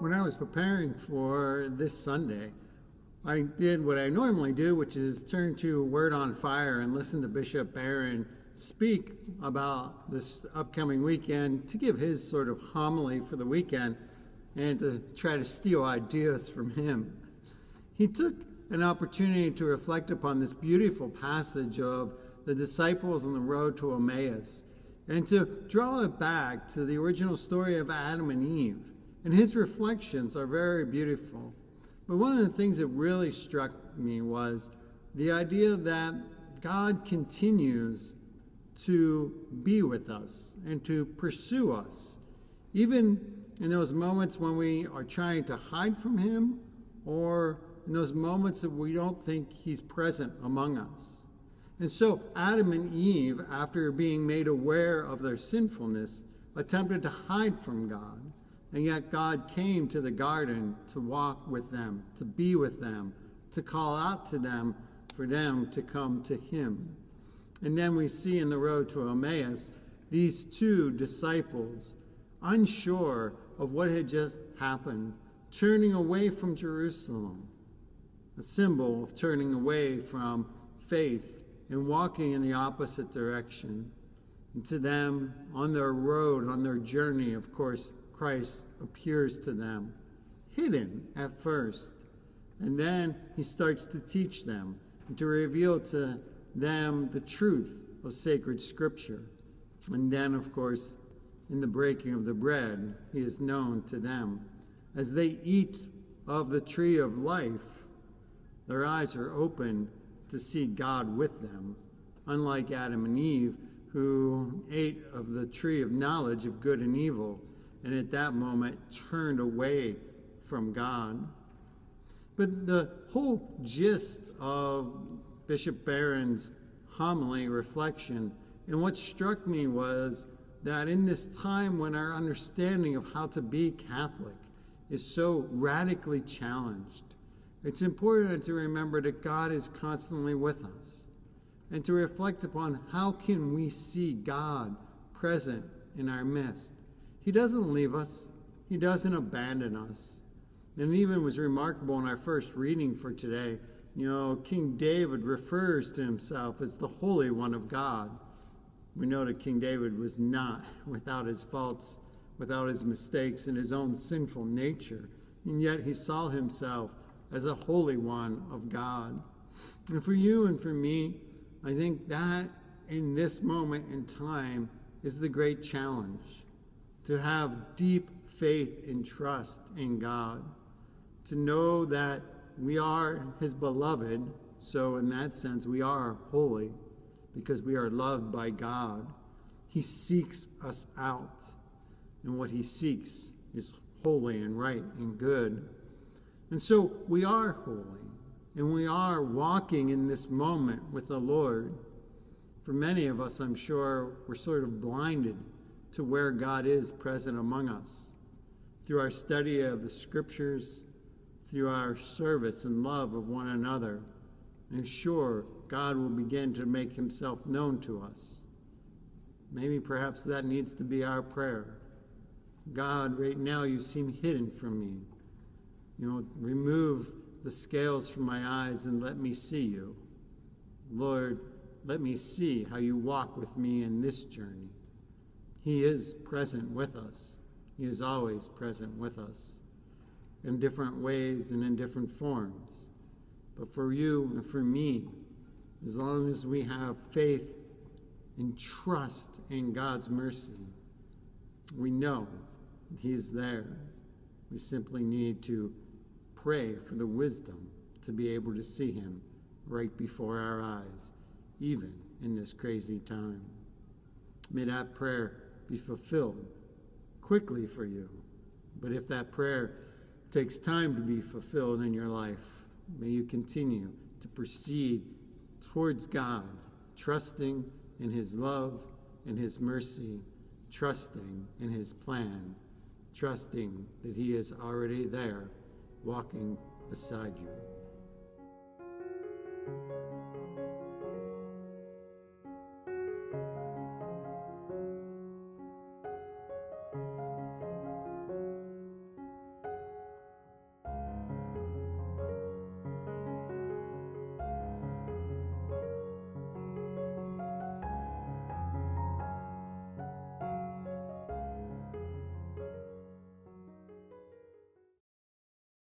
When I was preparing for this Sunday, I did what I normally do, which is turn to Word on Fire and listen to Bishop Barron speak about this upcoming weekend to give his sort of homily for the weekend and to try to steal ideas from him. He took an opportunity to reflect upon this beautiful passage of the disciples on the road to Emmaus and to draw it back to the original story of Adam and Eve. And his reflections are very beautiful. But one of the things that really struck me was the idea that God continues to be with us and to pursue us, even in those moments when we are trying to hide from him or in those moments that we don't think he's present among us. And so Adam and Eve, after being made aware of their sinfulness, attempted to hide from God. And yet God came to the garden to walk with them, to be with them, to call out to them for them to come to him. And then we see in the road to Emmaus these two disciples, unsure of what had just happened, turning away from Jerusalem, a symbol of turning away from faith and walking in the opposite direction. And to them, on their road, on their journey, of course, Christ appears to them, hidden at first, and then he starts to teach them and to reveal to them the truth of sacred scripture. And then, of course, in the breaking of the bread, he is known to them. As they eat of the tree of life, their eyes are open to see God with them, unlike Adam and Eve, who ate of the tree of knowledge of good and evil, and at that moment turned away from God. But the whole gist of Bishop Barron's homily reflection, and what struck me was that in this time when our understanding of how to be Catholic is so radically challenged, it's important to remember that God is constantly with us and to reflect upon how can we see God present in our midst. He doesn't leave us. He doesn't abandon us. And it even was remarkable in our first reading for today. King David refers to himself as the Holy One of God. We know that King David was not without his faults, without his mistakes and his own sinful nature. And yet he saw himself as a Holy One of God. And for you and for me, I think that in this moment in time is the great challenge. To have deep faith and trust in God, to know that we are his beloved, so in that sense we are holy because we are loved by God. He seeks us out, and what he seeks is holy and right and good. And so we are holy, and we are walking in this moment with the Lord. For many of us, I'm sure, we're sort of blinded to where God is present among us. Through our study of the scriptures, through our service and love of one another, I'm sure God will begin to make himself known to us. Maybe perhaps that needs to be our prayer. God, right now you seem hidden from me. Remove the scales from my eyes and let me see you. Lord, let me see how you walk with me in this journey. He is present with us. He is always present with us in different ways and in different forms. But for you and for me, as long as we have faith and trust in God's mercy, we know that he's there. We simply need to pray for the wisdom to be able to see him right before our eyes, even in this crazy time. May that prayer be fulfilled quickly for you. But if that prayer takes time to be fulfilled in your life, may you continue to proceed towards God, trusting in his love and his mercy, trusting in his plan, trusting that he is already there, walking beside you.